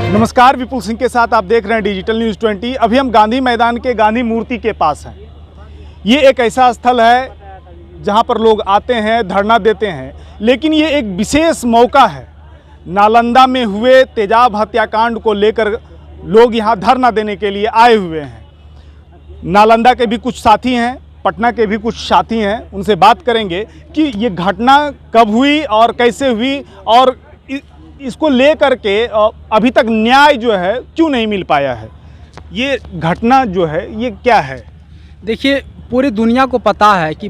नमस्कार, विपुल सिंह के साथ आप देख रहे हैं डिजिटल न्यूज़ 20। अभी हम गांधी मैदान के गांधी मूर्ति के पास हैं। ये एक ऐसा स्थल है जहां पर लोग आते हैं, धरना देते हैं, लेकिन ये एक विशेष मौका है। नालंदा में हुए तेजाब हत्याकांड को लेकर लोग यहां धरना देने के लिए आए हुए हैं। नालंदा के भी कुछ साथी हैं, पटना के भी कुछ साथी हैं, उनसे बात करेंगे कि ये घटना कब हुई और कैसे हुई और इसको लेकर के अभी तक न्याय जो है क्यों नहीं मिल पाया है। ये घटना जो है ये क्या है? देखिए, पूरी दुनिया को पता है कि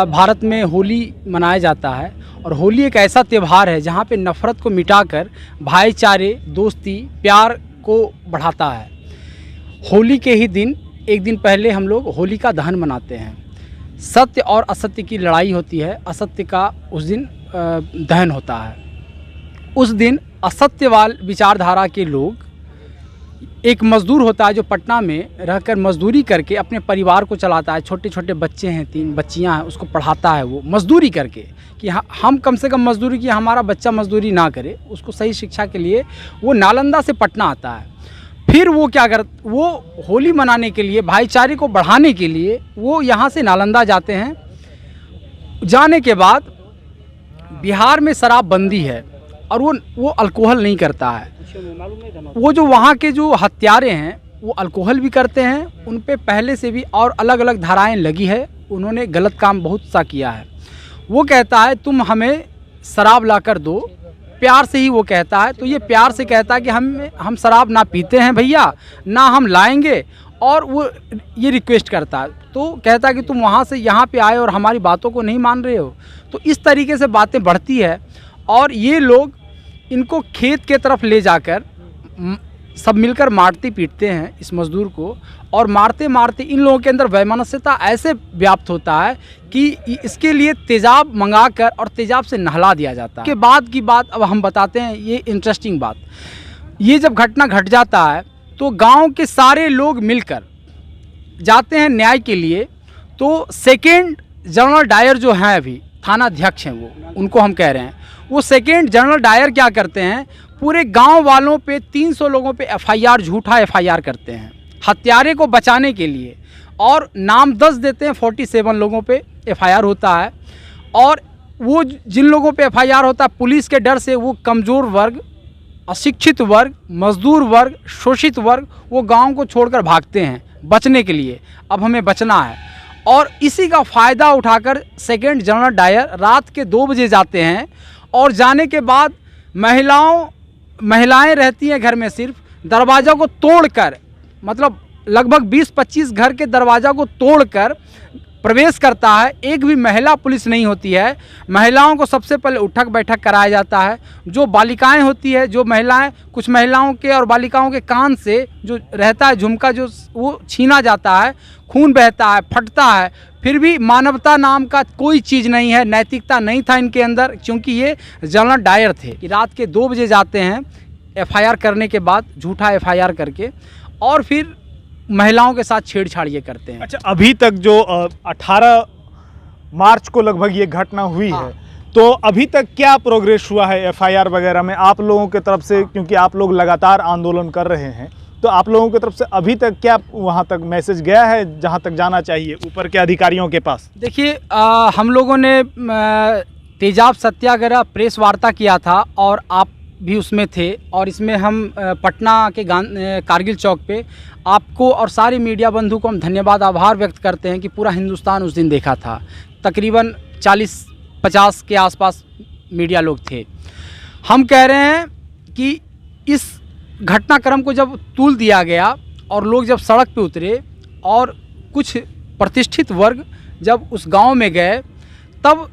भारत में होली मनाया जाता है और होली एक ऐसा त्यौहार है जहाँ पे नफ़रत को मिटाकर भाईचारे, दोस्ती, प्यार को बढ़ाता है। होली के ही दिन एक दिन पहले हम लोग होलिका दहन मनाते हैं। सत्य और असत्य की लड़ाई होती है, असत्य का उस दिन दहन होता है। उस दिन असत्यवाल विचारधारा के लोग, एक मज़दूर होता है जो पटना में रहकर मज़दूरी करके अपने परिवार को चलाता है, छोटे छोटे बच्चे हैं, 3 बच्चियां हैं, उसको पढ़ाता है वो मज़दूरी करके कि हम कम से कम मज़दूरी की, हमारा बच्चा मज़दूरी ना करे, उसको सही शिक्षा के लिए वो नालंदा से पटना आता है। फिर वो क्या वो होली मनाने के लिए, भाईचारे को बढ़ाने के लिए वो यहाँ से नालंदा जाते हैं। जाने के बाद बिहार में शराबबंदी है और वो अल्कोहल नहीं करता है। वो जो वहाँ के जो हत्यारे हैं वो अल्कोहल भी करते हैं, उन पे पहले से भी और अलग अलग धाराएं लगी है। उन्होंने गलत काम बहुत सा किया है। वो कहता है तुम हमें शराब ला कर दो, प्यार से ही वो कहता है। तो ये प्यार से कहता है कि हम शराब ना पीते हैं भैया, ना हम लाएंगे, और वो ये रिक्वेस्ट करता है। तो कहता है कि तुम वहाँ से यहाँ पे आए और हमारी बातों को नहीं मान रहे हो। तो इस तरीके से बातें बढ़ती है और ये लोग इनको खेत के तरफ ले जाकर सब मिलकर मारते पीटते हैं इस मज़दूर को। और मारते मारते इन लोगों के अंदर वैमनस्यता ऐसे व्याप्त होता है कि इसके लिए तेजाब मंगाकर और तेजाब से नहला दिया जाता है। के बाद की बात अब हम बताते हैं, ये इंटरेस्टिंग बात। ये जब घटना घट जाता है तो गांव के सारे लोग मिलकर जाते हैं न्याय के लिए। तो सेकेंड जनरल डायर जो हैं, अभी थाना अध्यक्ष हैं वो, उनको हम कह रहे हैं, वो सेकेंड जनरल डायर क्या करते हैं, पूरे गांव वालों पे 300 लोगों पे एफआईआर, झूठा एफआईआर करते हैं हत्यारे को बचाने के लिए। और नाम 10 देते हैं, 47 लोगों पे एफआईआर होता है। और वो जिन लोगों पे एफआईआर होता है, पुलिस के डर से वो कमज़ोर वर्ग, अशिक्षित वर्ग, मजदूर वर्ग, शोषित वर्ग, वो गांव को छोड़कर भागते हैं बचने के लिए। अब हमें बचना है। और इसी का फ़ायदा उठाकर सेकेंड जनरल डायर रात के 2 बजे जाते हैं और जाने के बाद महिलाएं रहती हैं घर में, सिर्फ दरवाज़ा को तोड़कर, मतलब लगभग 20-25 घर के दरवाज़ा को तोड़कर प्रवेश करता है। एक भी महिला पुलिस नहीं होती है। महिलाओं को सबसे पहले उठक बैठक कराया जाता है। जो बालिकाएं होती है, जो महिलाएं, कुछ महिलाओं के और बालिकाओं के कान से जो रहता है झुमका, जो वो छीना जाता है, खून बहता है, फटता है। फिर भी मानवता नाम का कोई चीज़ नहीं है, नैतिकता नहीं था इनके अंदर, क्योंकि ये जनरल डायर थे। कि रात के 2 बजे जाते हैं एफआईआर करने के बाद, झूठा एफआईआर करके, और फिर महिलाओं के साथ छेड़छाड़ ये करते हैं। अच्छा, अभी तक जो 18 मार्च को लगभग ये घटना हुई है, तो अभी तक क्या प्रोग्रेस हुआ है एफआईआर वगैरह में आप लोगों की तरफ से? क्योंकि आप लोग लगातार आंदोलन कर रहे हैं, तो आप लोगों की तरफ से अभी तक क्या वहाँ तक मैसेज गया है जहाँ तक जाना चाहिए ऊपर के अधिकारियों के पास? देखिए, हम लोगों ने तेजाब सत्याग्रह प्रेस वार्ता किया था और आप भी उसमें थे। और इसमें हम पटना के कारगिल चौक पे आपको और सारे मीडिया बंधु को हम धन्यवाद, आभार व्यक्त करते हैं कि पूरा हिंदुस्तान उस दिन देखा था। तकरीबन 40-50 के आसपास मीडिया लोग थे। हम कह रहे हैं कि इस घटनाक्रम को जब तूल दिया गया और लोग जब सड़क पे उतरे और कुछ प्रतिष्ठित वर्ग जब उस गांव में गए, तब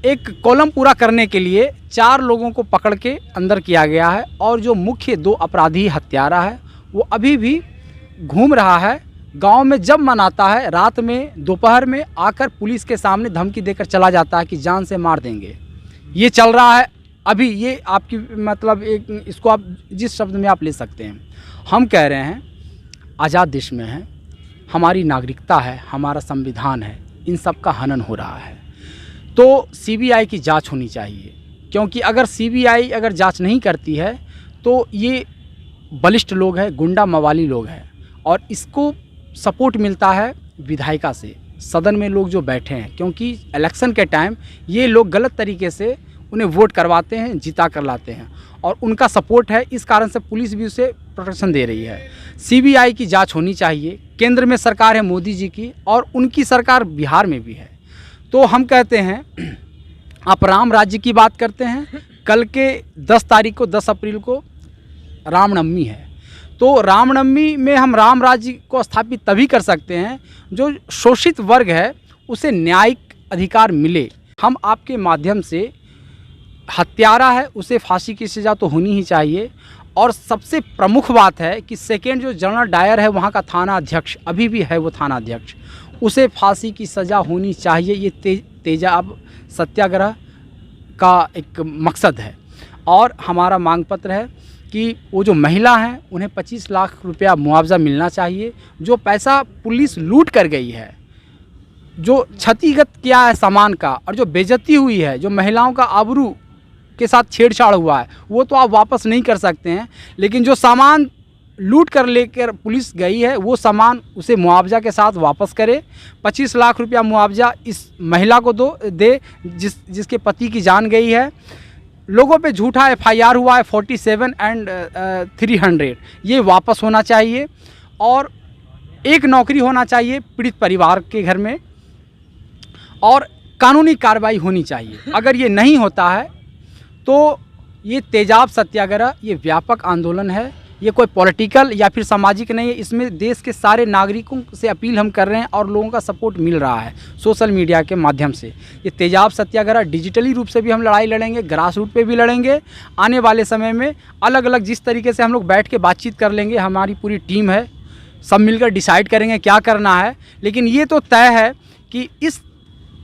एक कॉलम पूरा करने के लिए 4 लोगों को पकड़ के अंदर किया गया है। और जो मुख्य 2 अपराधी हत्यारा है वो अभी भी घूम रहा है गांव में। जब मनाता है रात में, दोपहर में आकर पुलिस के सामने धमकी देकर चला जाता है कि जान से मार देंगे। ये चल रहा है अभी। ये आपकी मतलब एक, इसको आप जिस शब्द में आप ले सकते हैं। हम कह रहे हैं आज़ाद देश में हैं, हमारी नागरिकता है, हमारा संविधान है, इन सब का हनन हो रहा है। तो सीबीआई की जांच होनी चाहिए। क्योंकि अगर सीबीआई अगर जांच नहीं करती है तो ये बलिष्ठ लोग हैं, गुंडा मवाली लोग हैं, और इसको सपोर्ट मिलता है विधायिका से, सदन में लोग जो बैठे हैं, क्योंकि इलेक्शन के टाइम ये लोग गलत तरीके से उन्हें वोट करवाते हैं, जिता कर लाते हैं, और उनका सपोर्ट है। इस कारण से पुलिस भी उसे प्रोटेक्शन दे रही है। सीबीआई की जांच होनी चाहिए। केंद्र में सरकार है मोदी जी की, और उनकी सरकार बिहार में भी है। तो हम कहते हैं, आप राम राज्य की बात करते हैं, कल के 10 तारीख को 10 अप्रैल को रामनवमी है। तो रामनवमी में हम राम राज्य को स्थापित तभी कर सकते हैं जो शोषित वर्ग है उसे न्यायिक अधिकार मिले। हम आपके माध्यम से, हत्यारा है उसे फांसी की सज़ा तो होनी ही चाहिए, और सबसे प्रमुख बात है कि सेकेंड जो जनरल डायर है वहाँ का थाना अध्यक्ष, अभी भी है वो थाना अध्यक्ष, उसे फांसी की सज़ा होनी चाहिए। ये तेजाब सत्याग्रह का एक मकसद है। और हमारा मांग पत्र है कि वो जो महिला हैं उन्हें 25 लाख रुपया मुआवजा मिलना चाहिए। जो पैसा पुलिस लूट कर गई है, जो क्षतिगत किया है सामान का, और जो बेइज्जती हुई है, जो महिलाओं का आबरू के साथ छेड़छाड़ हुआ है, वो तो आप वापस नहीं कर सकते हैं, लेकिन जो सामान लूट कर लेकर पुलिस गई है वो सामान उसे मुआवजा के साथ वापस करे। 25 लाख रुपया मुआवजा इस महिला को दे जिसके पति की जान गई है। लोगों पे झूठा FIR हुआ है 47 एंड 300, ये वापस होना चाहिए। और एक नौकरी होना चाहिए पीड़ित परिवार के घर में, और कानूनी कार्रवाई होनी चाहिए। अगर ये नहीं होता है तो ये तेजाब सत्याग्रह ये व्यापक आंदोलन है, ये कोई पॉलिटिकल या फिर सामाजिक नहीं है। इसमें देश के सारे नागरिकों से अपील हम कर रहे हैं, और लोगों का सपोर्ट मिल रहा है सोशल मीडिया के माध्यम से। ये तेजाब सत्याग्रह डिजिटली रूप से भी हम लड़ाई लड़ेंगे, ग्रास रूट पे भी लड़ेंगे। आने वाले समय में अलग अलग जिस तरीके से हम लोग बैठ के बातचीत कर लेंगे, हमारी पूरी टीम है, सब मिलकर डिसाइड करेंगे क्या करना है। लेकिन ये तो तय है कि इस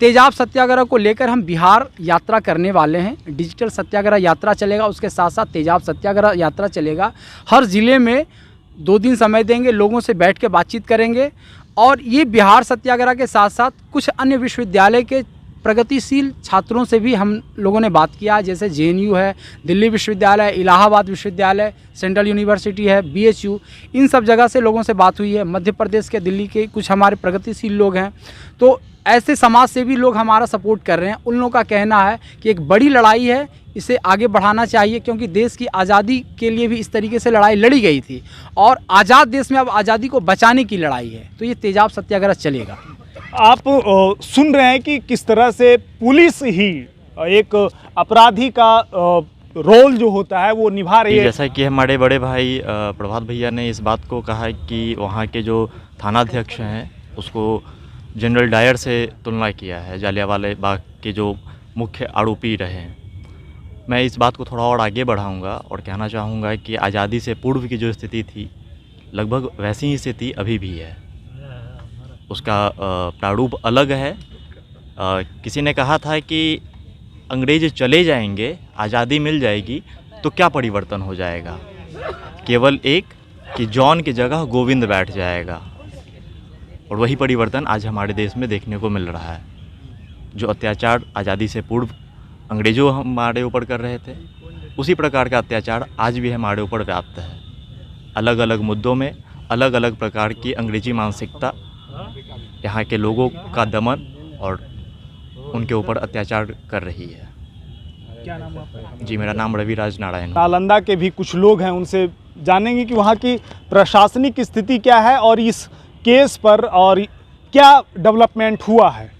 तेजाब सत्याग्रह को लेकर हम बिहार यात्रा करने वाले हैं। डिजिटल सत्याग्रह यात्रा चलेगा, उसके साथ साथ तेजाब सत्याग्रह यात्रा चलेगा। हर ज़िले में 2 दिन समय देंगे, लोगों से बैठ के बातचीत करेंगे। और ये बिहार सत्याग्रह के साथ साथ कुछ अन्य विश्वविद्यालय के प्रगतिशील छात्रों से भी हम लोगों ने बात किया, जैसे JNU है, दिल्ली विश्वविद्यालय, इलाहाबाद विश्वविद्यालय, सेंट्रल यूनिवर्सिटी है, BHU, इन सब जगह से लोगों से बात हुई है। मध्य प्रदेश के, दिल्ली के कुछ हमारे प्रगतिशील लोग हैं। तो ऐसे समाज सेवी लोग हमारा सपोर्ट कर रहे हैं। उन लोगों का कहना है कि एक बड़ी लड़ाई है, इसे आगे बढ़ाना चाहिए, क्योंकि देश की आज़ादी के लिए भी इस तरीके से लड़ाई लड़ी गई थी, और आज़ाद देश में अब आज़ादी को बचाने की लड़ाई है। तो ये तेजाब सत्याग्रह चलेगा। आप सुन रहे हैं कि किस तरह से पुलिस ही एक अपराधी का रोल जो होता है वो निभा रही है। जैसा कि हमारे बड़े भाई प्रभात भैया ने इस बात को कहा है कि वहाँ के जो थानाध्यक्ष हैं उसको जनरल डायर से तुलना किया है, जालियांवाला बाग के जो मुख्य आरोपी रहे हैं। मैं इस बात को थोड़ा और आगे बढ़ाऊंगा और कहना चाहूँगा कि आज़ादी से पूर्व की जो स्थिति थी, लगभग वैसी ही स्थिति अभी भी है। उसका प्रारूप अलग है। किसी ने कहा था कि अंग्रेज चले जाएंगे, आज़ादी मिल जाएगी, तो क्या परिवर्तन हो जाएगा? केवल एक कि जॉन की जगह गोविंद बैठ जाएगा। और वही परिवर्तन आज हमारे देश में देखने को मिल रहा है। जो अत्याचार आज़ादी से पूर्व अंग्रेज़ों हमारे ऊपर कर रहे थे, उसी प्रकार का अत्याचार आज भी हमारे ऊपर व्याप्त है। अलग अलग मुद्दों में अलग अलग प्रकार की अंग्रेजी मानसिकता यहाँ के लोगों का दमन और उनके ऊपर अत्याचार कर रही है। क्या नाम है आपका? जी, मेरा नाम रविराज नारायण। नालंदा के भी कुछ लोग हैं, उनसे जानेंगे कि वहाँ की प्रशासनिक स्थिति क्या है और इस केस पर और क्या डेवलपमेंट हुआ है।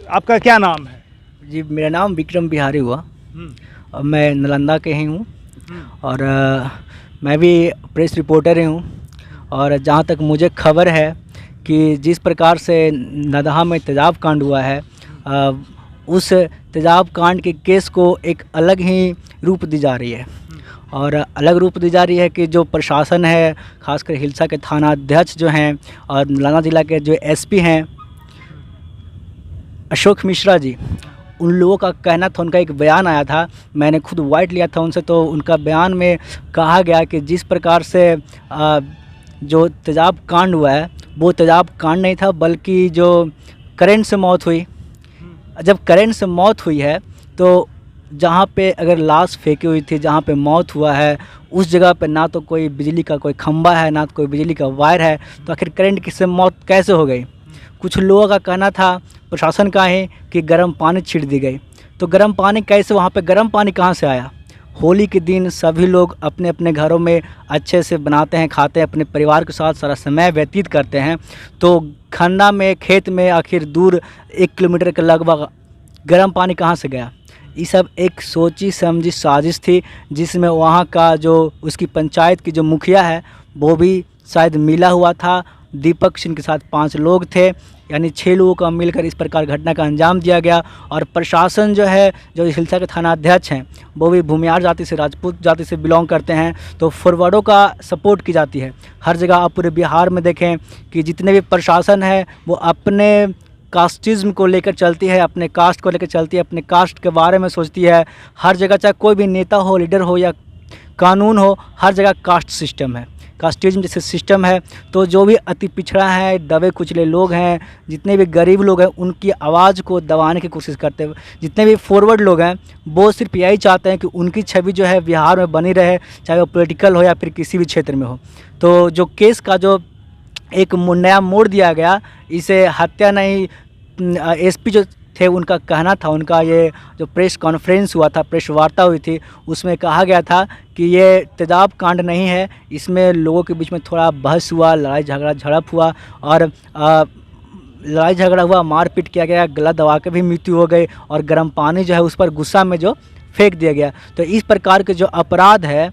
आपका क्या नाम है? जी, मेरा नाम विक्रम बिहारी हुआ और मैं नालंदा के ही हूँ और मैं भी प्रेस रिपोर्टर ही हूँ। और जहाँ तक मुझे खबर है कि जिस प्रकार से नदहा में तेजाब कांड हुआ है, उस तेजाब कांड के केस को एक अलग ही रूप दी जा रही है। और अलग रूप दी जा रही है कि जो प्रशासन है, खासकर हिलसा के थाना अध्यक्ष जो हैं और नालंदा ज़िला के जो SP हैं अशोक मिश्रा जी, उन लोगों का कहना था, उनका एक बयान आया था, मैंने खुद वाइट लिया था उनसे, तो उनका बयान में कहा गया कि जिस प्रकार से जो तेजाब कांड हुआ है वो तेजाब कांड नहीं था, बल्कि जो करंट से मौत हुई। जब करंट से मौत हुई है तो जहाँ पे अगर लाश फेंकी हुई थी, जहाँ पे मौत हुआ है, उस जगह पे ना तो कोई बिजली का कोई खंभा है, ना तो कोई बिजली का वायर है, तो आखिर करंट किससे मौत कैसे हो गई? कुछ लोगों का कहना था, प्रशासन का है, कि गर्म पानी छिड़ दी गई। तो गर्म पानी कैसे, वहाँ पे गर्म पानी कहाँ से आया? होली के दिन सभी लोग अपने अपने घरों में अच्छे से बनाते हैं, खाते हैं, अपने परिवार के साथ सारा समय व्यतीत करते हैं। तो खन्ना में, खेत में, आखिर दूर 1 किलोमीटर के लगभग गर्म पानी कहाँ से गया? ये सब एक सोची समझी साजिश थी, जिसमें वहाँ का जो उसकी पंचायत की जो मुखिया है वो भी शायद मिला हुआ था। दीपक सिंह के साथ 5 लोग थे, यानी 6 लोगों का मिलकर इस प्रकार घटना का अंजाम दिया गया। और प्रशासन जो है, जो हिलसा के थाना अध्यक्ष हैं, वो भी भूमियार जाति से, राजपूत जाति से बिलोंग करते हैं। तो फॉरवर्डों का सपोर्ट की जाती है हर जगह। आप पूरे बिहार में देखें कि जितने भी प्रशासन है वो अपने कास्टिज़्म को लेकर चलती है, अपने कास्ट को लेकर चलती है, अपने कास्ट के बारे में सोचती है। हर जगह, चाहे कोई भी नेता हो, लीडर हो या कानून हो, हर जगह कास्ट सिस्टम है, कास्टिज्म जैसे सिस्टम है। तो जो भी अति पिछड़ा है, दबे कुचले लोग हैं, जितने भी गरीब लोग हैं, उनकी आवाज़ को दबाने की कोशिश करते हैं। जितने भी फॉरवर्ड लोग हैं वो सिर्फ यही चाहते हैं कि उनकी छवि जो है बिहार में बनी रहे, चाहे वो पॉलिटिकल हो या फिर किसी भी क्षेत्र में हो। तो जो केस का जो एक नया मोड़ दिया गया, इसे हत्या नहीं, एसपी जो थे उनका कहना था, उनका ये जो प्रेस कॉन्फ्रेंस हुआ था, प्रेस वार्ता हुई थी, उसमें कहा गया था कि ये तेजाब कांड नहीं है, इसमें लोगों के बीच में थोड़ा बहस हुआ, लड़ाई झगड़ा झड़प हुआ और लड़ाई झगड़ा हुआ, मारपीट किया गया, गला दबा के भी मृत्यु हो गई और गर्म पानी जो है उस पर गुस्सा में जो फेंक दिया गया। तो इस प्रकार के जो अपराध है,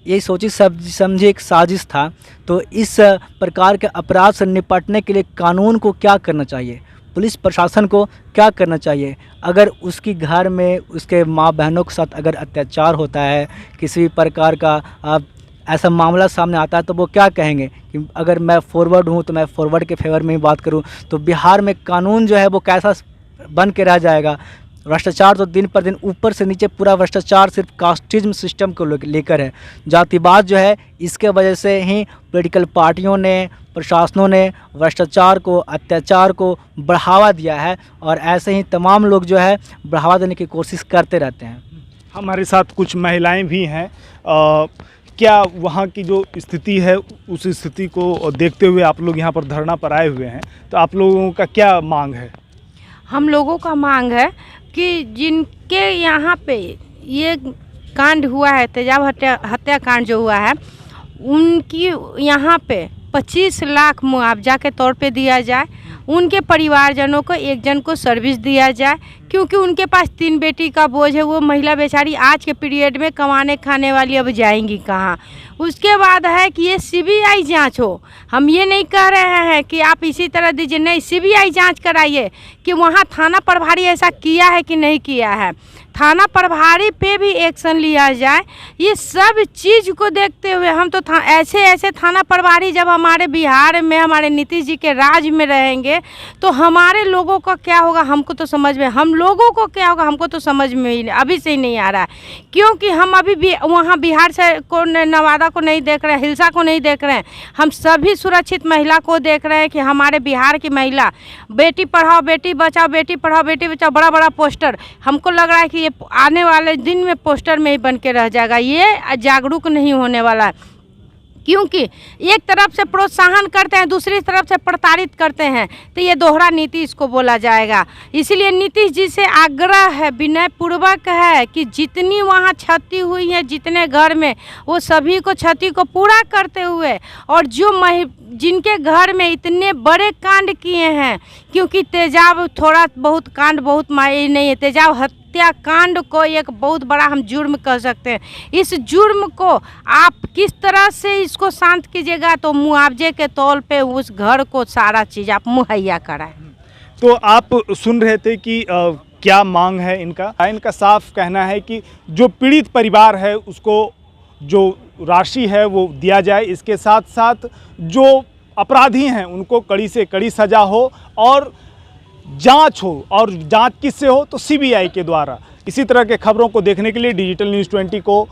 ये सोची समझी एक साजिश था। तो इस प्रकार के अपराध से निपटने के लिए कानून को क्या करना चाहिए, पुलिस प्रशासन को क्या करना चाहिए? अगर उसकी घर में उसके माँ बहनों के साथ अगर अत्याचार होता है, किसी भी प्रकार का ऐसा मामला सामने आता है, तो वो क्या कहेंगे कि अगर मैं फॉरवर्ड हूँ तो मैं फॉरवर्ड के फेवर में ही बात करूँ। तो बिहार में कानून जो है वो कैसा बन के रह जाएगा? भ्रष्टाचार तो दिन पर दिन, ऊपर से नीचे पूरा भ्रष्टाचार सिर्फ कास्टिज्म सिस्टम को लेकर है, जातिवाद जो है, इसके वजह से ही पॉलिटिकल पार्टियों ने, प्रशासनों ने भ्रष्टाचार को, अत्याचार को बढ़ावा दिया है। और ऐसे ही तमाम लोग जो है बढ़ावा देने की कोशिश करते रहते हैं। हमारे साथ कुछ महिलाएं भी हैं। क्या वहाँ की जो स्थिति है, उस स्थिति को देखते हुए आप लोग यहाँ पर धरना पर आए हुए हैं, तो आप लोगों का क्या मांग है? हम लोगों का मांग है कि जिनके यहाँ पे ये कांड हुआ है, तेजाब हत्याकांड जो हुआ है, उनकी यहाँ पे 25 लाख मुआवजा के तौर पे दिया जाए। उनके परिवारजनों को, एक जन को सर्विस दिया जाए, क्योंकि उनके पास 3 बेटी का बोझ है। वो महिला बेचारी आज के पीरियड में कमाने खाने वाली अब जाएंगी कहाँ? उसके बाद है कि ये सीबीआई जांच हो। हम ये नहीं कह रहे हैं कि आप इसी तरह दीजिए, नहीं, सीबीआई जांच कराइए कि वहाँ थाना प्रभारी ऐसा किया है कि नहीं किया है, थाना प्रभारी पे भी एक्शन लिया जाए। ये सब चीज़ को देखते हुए हम तो ऐसे थाना प्रभारी जब हमारे बिहार में, हमारे नीतीश जी के राज में रहेंगे, तो हमारे लोगों का क्या होगा हमको तो समझ में, हम लोगों को क्या होगा हमको तो समझ में ही अभी से ही नहीं आ रहा है। क्योंकि हम अभी भी वहाँ बिहार से को, नवादा को नहीं देख रहे हैं, हिलसा को नहीं देख रहे हैं, हम सभी सुरक्षित महिला को देख रहे हैं कि हमारे बिहार की महिला, बेटी पढ़ाओ बेटी बचाओ, बेटी पढ़ाओ बेटी बचाओ, बड़ा बड़ा पोस्टर, हमको लग रहा है कि ये आने वाले दिन में पोस्टर में ही बन के रह जाएगा। ये जागरूक नहीं होने वाला है, क्योंकि एक तरफ से प्रोत्साहन करते हैं, दूसरी तरफ से प्रताड़ित करते हैं, तो ये दोहरा नीति इसको बोला जाएगा। इसलिए नीतीश जी से आग्रह है, विनय पूर्वक है कि जितनी वहाँ क्षति हुई है, जितने घर में, वो सभी को क्षति को पूरा करते हुए, और जो जिनके घर में इतने बड़े कांड किए हैं, क्योंकि तेजाब थोड़ा बहुत कांड बहुत मायने नहीं है, तेजाब हत्याकांड को एक बहुत बड़ा हम जुर्म कह सकते हैं। इस जुर्म को आप किस तरह से इसको शांत कीजिएगा? तो मुआवजे के तौर पे उस घर को सारा चीज़ आप मुहैया कराएं। तो आप सुन रहे थे कि क्या मांग है इनका। इनका साफ कहना है कि जो पीड़ित परिवार है उसको जो राशि है वो दिया जाए, इसके साथ साथ जो अपराधी हैं उनको कड़ी से कड़ी सज़ा हो और जांच हो, और जांच किससे हो? तो सीबीआई के द्वारा। इसी तरह के खबरों को देखने के लिए डिजिटल न्यूज़ 20 को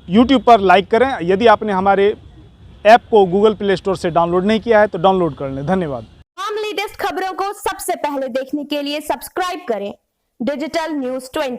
यूट्यूब पर लाइक करें। यदि आपने हमारे ऐप को गूगल प्ले स्टोर से डाउनलोड नहीं किया है तो डाउनलोड कर लें। धन्यवाद। तमाम लेटेस्ट खबरों को सबसे पहले देखने के लिए सब्सक्राइब करें डिजिटल न्यूज़ 20।